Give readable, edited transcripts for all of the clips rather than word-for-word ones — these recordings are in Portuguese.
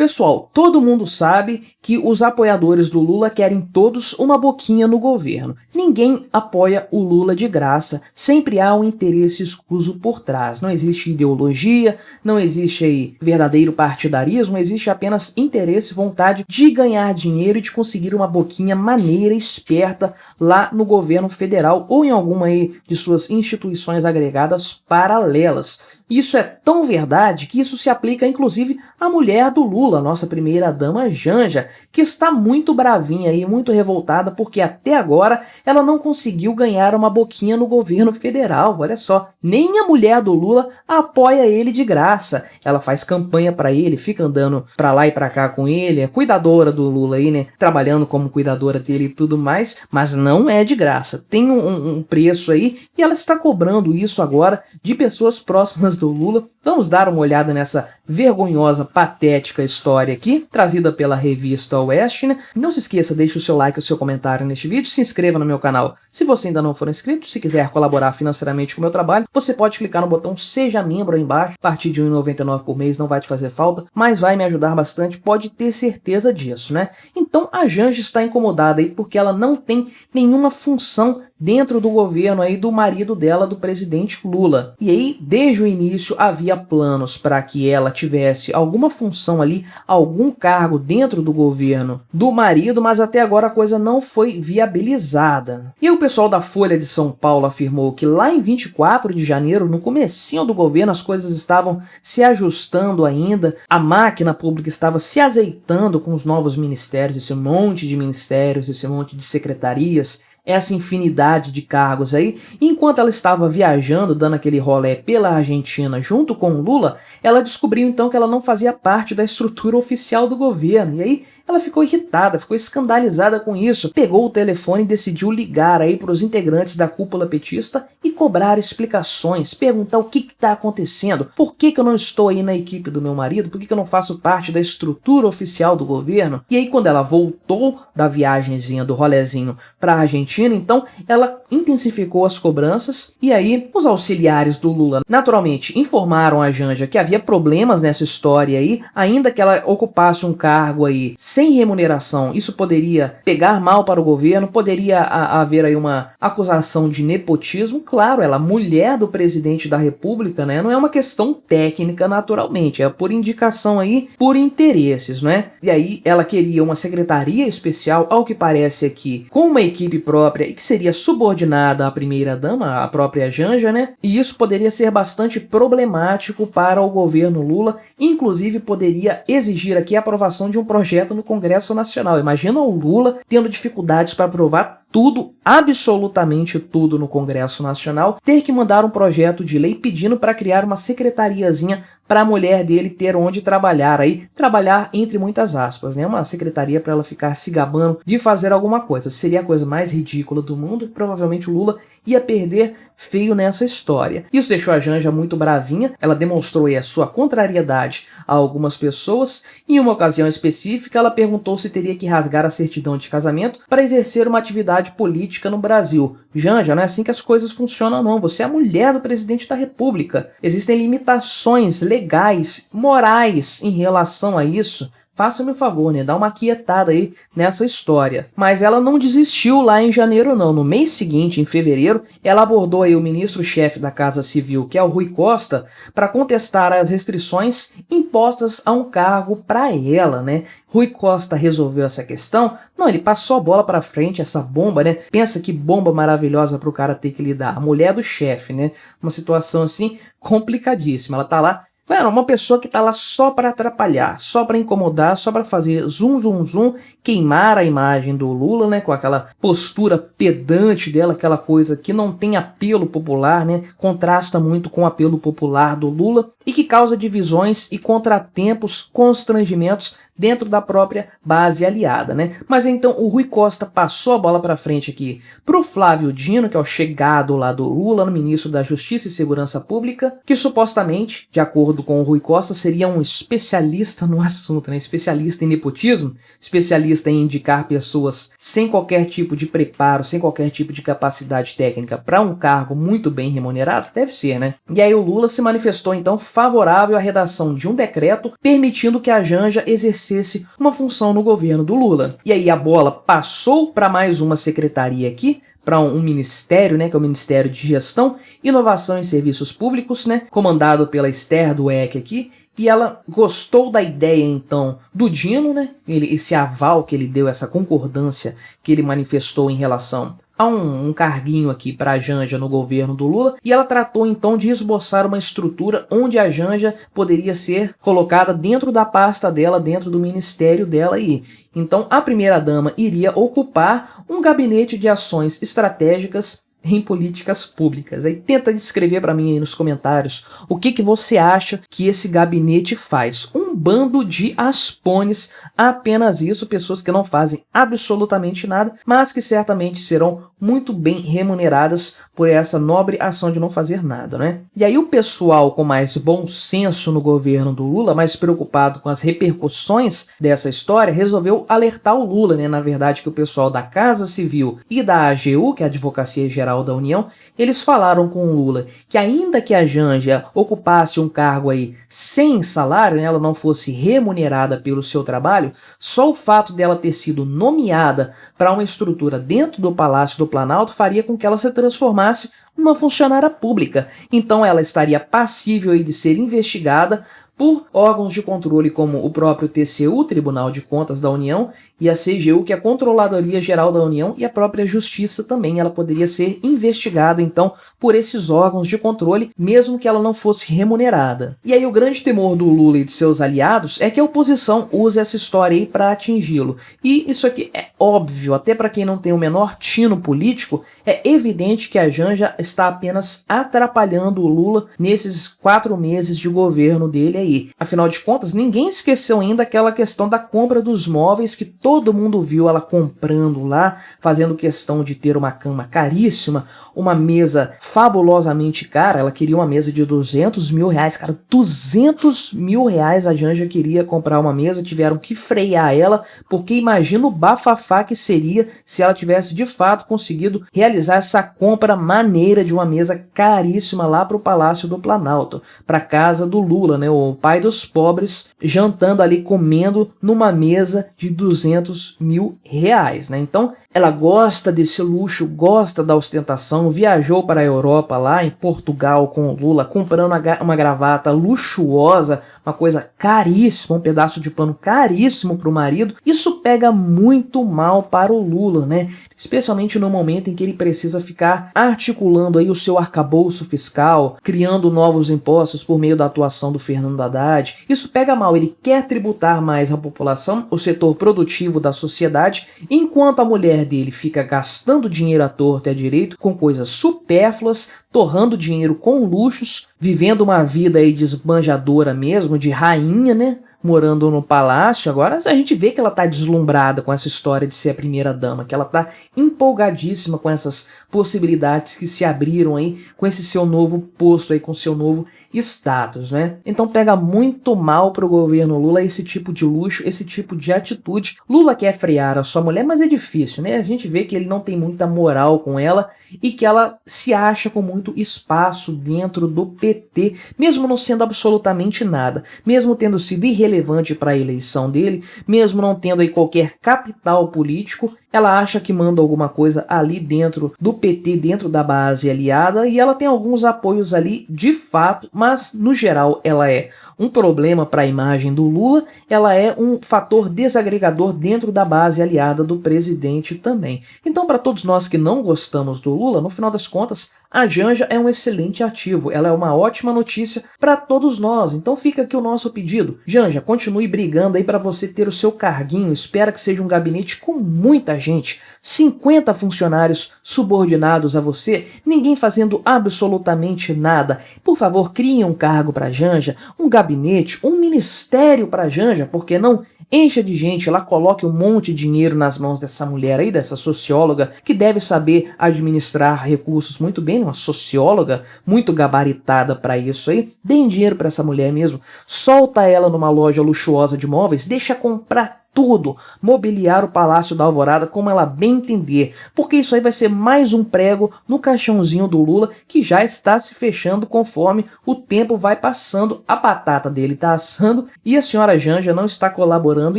Pessoal, todo mundo sabe que os apoiadores do Lula querem todos uma boquinha no governo. Ninguém apoia o Lula de graça, sempre há um interesse escuso por trás. Não existe ideologia, não existe aí verdadeiro partidarismo, existe apenas interesse, vontade de ganhar dinheiro e de conseguir uma boquinha maneira, esperta lá no governo federal ou em alguma aí de suas instituições agregadas paralelas. Isso é tão verdade que isso se aplica inclusive à mulher do Lula, nossa primeira-dama Janja, que está muito bravinha e muito revoltada porque até agora ela não conseguiu ganhar uma boquinha no governo federal. Olha só, nem a mulher do Lula apoia ele de graça. Ela faz campanha para ele, fica andando para lá e para cá com ele, é cuidadora do Lula aí, né? Trabalhando como cuidadora dele e tudo mais, mas não é de graça. Tem um preço aí e ela está cobrando isso agora de pessoas próximas do Lula. Vamos dar uma olhada nessa vergonhosa, patética história aqui, trazida pela revista Oeste, né? Não se esqueça, deixe o seu like e o seu comentário neste vídeo, se inscreva no meu canal se você ainda não for inscrito. Se quiser colaborar financeiramente com o meu trabalho, você pode clicar no botão Seja Membro aí embaixo. A partir de R$ 1,99 por mês não vai te fazer falta, mas vai me ajudar bastante, pode ter certeza disso, né? Então a Janja está incomodada aí porque ela não tem nenhuma função dentro do governo aí do marido dela, do presidente Lula. E aí, desde o início, havia planos para que ela tivesse alguma função ali, algum cargo dentro do governo do marido, mas até agora a coisa não foi viabilizada. E aí, o pessoal da Folha de São Paulo afirmou que lá em 24 de janeiro, no comecinho do governo, as coisas estavam se ajustando ainda, a máquina pública estava se azeitando com os novos ministérios, esse monte de ministérios, esse monte de secretarias, essa infinidade de cargos aí. Enquanto ela estava viajando, dando aquele rolê pela Argentina junto com o Lula, ela descobriu então que ela não fazia parte da estrutura oficial do governo. E aí ela ficou irritada, ficou escandalizada com isso, pegou o telefone e decidiu ligar aí para os integrantes da cúpula petista e cobrar explicações, perguntar o que está acontecendo, por que eu não estou aí na equipe do meu marido, por que eu não faço parte da estrutura oficial do governo. E aí quando ela voltou da viagenzinha, do rolezinho para a Argentina, então ela intensificou as cobranças e aí os auxiliares do Lula naturalmente informaram a Janja que havia problemas nessa história aí, ainda que ela ocupasse um cargo aí sem remuneração, isso poderia pegar mal para o governo, poderia haver aí uma acusação de nepotismo. Claro, ela, mulher do presidente da República, né, não é uma questão técnica naturalmente, é por indicação aí, por interesses, né? E aí ela queria uma secretaria especial, ao que parece aqui, com uma equipe própria e que seria subordinada à primeira-dama, a própria Janja, né? E isso poderia ser bastante problemático para o governo Lula, inclusive poderia exigir aqui a aprovação de um projeto no Congresso Nacional. Imagina o Lula tendo dificuldades para aprovar tudo, absolutamente tudo no Congresso Nacional, ter que mandar um projeto de lei pedindo para criar uma secretariazinha para a mulher dele ter onde trabalhar aí, trabalhar entre muitas aspas, né? Uma secretaria para ela ficar se gabando de fazer alguma coisa. Seria a coisa mais ridícula do mundo, provavelmente o Lula ia perder feio nessa história. Isso deixou a Janja muito bravinha, ela demonstrou aí a sua contrariedade a algumas pessoas. Em uma ocasião específica, ela perguntou se teria que rasgar a certidão de casamento para exercer uma atividade política no Brasil. Janja, não é assim que as coisas funcionam não, você é a mulher do presidente da República. Existem limitações legais, morais em relação a isso. Faça-me o favor, né? Dá uma quietada aí nessa história. Mas ela não desistiu lá em janeiro, não. No mês seguinte, em fevereiro, ela abordou aí o ministro-chefe da Casa Civil, que é o Rui Costa, para contestar as restrições impostas a um cargo para ela, né? Rui Costa resolveu essa questão? Não, ele passou a bola para frente, essa bomba, né? Pensa que bomba maravilhosa para o cara ter que lidar. A mulher do chefe, né? Uma situação assim complicadíssima. Ela tá lá. Claro, uma pessoa que tá lá só para atrapalhar, só para incomodar, só para fazer zoom, zoom, zoom, queimar a imagem do Lula, né, com aquela postura pedante dela, aquela coisa que não tem apelo popular, né, contrasta muito com o apelo popular do Lula e que causa divisões e contratempos, constrangimentos dentro da própria base aliada, né? Mas então o Rui Costa passou a bola para frente aqui pro Flávio Dino, que é o chegado lá do Lula, no ministro da Justiça e Segurança Pública, que supostamente, de acordo junto com o Rui Costa, seria um especialista no assunto, né? Especialista em nepotismo, especialista em indicar pessoas sem qualquer tipo de preparo, sem qualquer tipo de capacidade técnica para um cargo muito bem remunerado? Deve ser, né? E aí o Lula se manifestou então favorável à redação de um decreto permitindo que a Janja exercesse uma função no governo do Lula. E aí a bola passou para mais uma secretaria aqui, para um ministério, né, que é o Ministério de Gestão, Inovação e Serviços Públicos, né, comandado pela Esther Dweck aqui, e ela gostou da ideia, então, do Dino, né, esse aval que ele deu, essa concordância que ele manifestou em relação a um carguinho aqui para a Janja no governo do Lula, e ela tratou então de esboçar uma estrutura onde a Janja poderia ser colocada dentro da pasta dela, dentro do ministério dela aí. Então a primeira-dama iria ocupar um gabinete de ações estratégicas em políticas públicas. Aí tenta descrever para mim aí nos comentários o que você acha que esse gabinete faz. Um bando de aspones, apenas isso, pessoas que não fazem absolutamente nada, mas que certamente serão muito bem remuneradas por essa nobre ação de não fazer nada, né? E aí o pessoal com mais bom senso no governo do Lula, mais preocupado com as repercussões dessa história, resolveu alertar o Lula, né? Na verdade, que o pessoal da Casa Civil e da AGU, que é a Advocacia Geral da União, eles falaram com o Lula que ainda que a Janja ocupasse um cargo aí sem salário, né, ela não fosse remunerada pelo seu trabalho, só o fato dela ter sido nomeada para uma estrutura dentro do Palácio do Planalto faria com que ela se transformasse numa funcionária pública. Então ela estaria passível aí de ser investigada por órgãos de controle como o próprio TCU, Tribunal de Contas da União, e a CGU, que é a Controladoria Geral da União, e a própria Justiça também. Ela poderia ser investigada, então, por esses órgãos de controle, mesmo que ela não fosse remunerada. E aí o grande temor do Lula e de seus aliados é que a oposição use essa história aí para atingi-lo. E isso aqui é óbvio, até para quem não tem o menor tino político, é evidente que a Janja está apenas atrapalhando o Lula nesses 4 meses de governo dele aí. Afinal de contas, ninguém esqueceu ainda aquela questão da compra dos móveis que todo mundo viu ela comprando lá, fazendo questão de ter uma cama caríssima, uma mesa fabulosamente cara. Ela queria uma mesa de 200 mil reais, cara, 200 mil reais a Janja queria comprar uma mesa, tiveram que frear ela, porque imagina o bafafá que seria se ela tivesse de fato conseguido realizar essa compra maneira de uma mesa caríssima lá para o Palácio do Planalto, para casa do Lula, né, o pai dos pobres, jantando ali, comendo numa mesa de 200 mil reais, né? Então ela gosta desse luxo, gosta da ostentação, viajou para a Europa lá em Portugal com o Lula, comprando uma gravata luxuosa, uma coisa caríssima, um pedaço de pano caríssimo para o marido. Isso pega muito mal para o Lula, né? Especialmente no momento em que ele precisa ficar articulando aí o seu arcabouço fiscal, criando novos impostos por meio da atuação do Fernando Haddad. Isso pega mal, ele quer tributar mais a população, o setor produtivo da sociedade, enquanto a mulher dele fica gastando dinheiro à torta e à direito com coisas supérfluas, torrando dinheiro com luxos, vivendo uma vida aí de esbanjadora mesmo, de rainha, né? Morando no palácio. Agora a gente vê que ela tá deslumbrada com essa história de ser a primeira-dama, que ela tá empolgadíssima com essas possibilidades que se abriram aí com esse seu novo posto aí, com seu novo status, né? Então pega muito mal pro governo Lula esse tipo de luxo, esse tipo de atitude. Lula quer frear a sua mulher, mas é difícil, né? A gente vê que ele não tem muita moral com ela e que ela se acha com muito espaço dentro do PT, mesmo não sendo absolutamente nada, mesmo tendo sido irrelevante para a eleição dele, mesmo não tendo aí qualquer capital político, ela acha que manda alguma coisa ali dentro do PT, dentro da base aliada, e ela tem alguns apoios ali de fato, mas no geral ela é um problema para a imagem do Lula, ela é um fator desagregador dentro da base aliada do presidente também. Então, para todos nós que não gostamos do Lula, no final das contas, a Janja é um excelente ativo, ela é uma ótima notícia para todos nós. Então fica aqui o nosso pedido. Janja, continue brigando aí para você ter o seu carguinho, espera que seja um gabinete com muita gente, 50 funcionários subordinados a você, ninguém fazendo absolutamente nada. Por favor, criem um cargo para Janja, um gabinete, um ministério para Janja, porque não encha de gente, ela coloque um monte de dinheiro nas mãos dessa mulher aí, dessa socióloga, que deve saber administrar recursos muito bem, uma socióloga muito gabaritada para isso aí. Deem dinheiro para essa mulher mesmo, solta ela numa loja luxuosa de móveis, deixa comprar tudo, mobiliar o Palácio da Alvorada como ela bem entender, porque isso aí vai ser mais um prego no caixãozinho do Lula que já está se fechando conforme o tempo vai passando, a batata dele está assando e a senhora Janja não está colaborando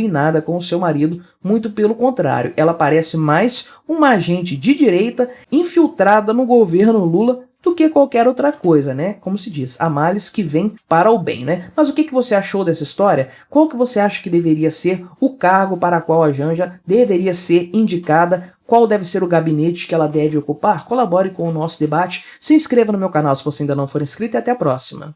em nada com o seu marido, muito pelo contrário, ela parece mais uma agente de direita infiltrada no governo Lula do que qualquer outra coisa, né? Como se diz, há males que vêm para o bem, né? Mas o que você achou dessa história? Qual que você acha que deveria ser o cargo para qual a Janja deveria ser indicada? Qual deve ser o gabinete que ela deve ocupar? Colabore com o nosso debate, se inscreva no meu canal se você ainda não for inscrito e até a próxima.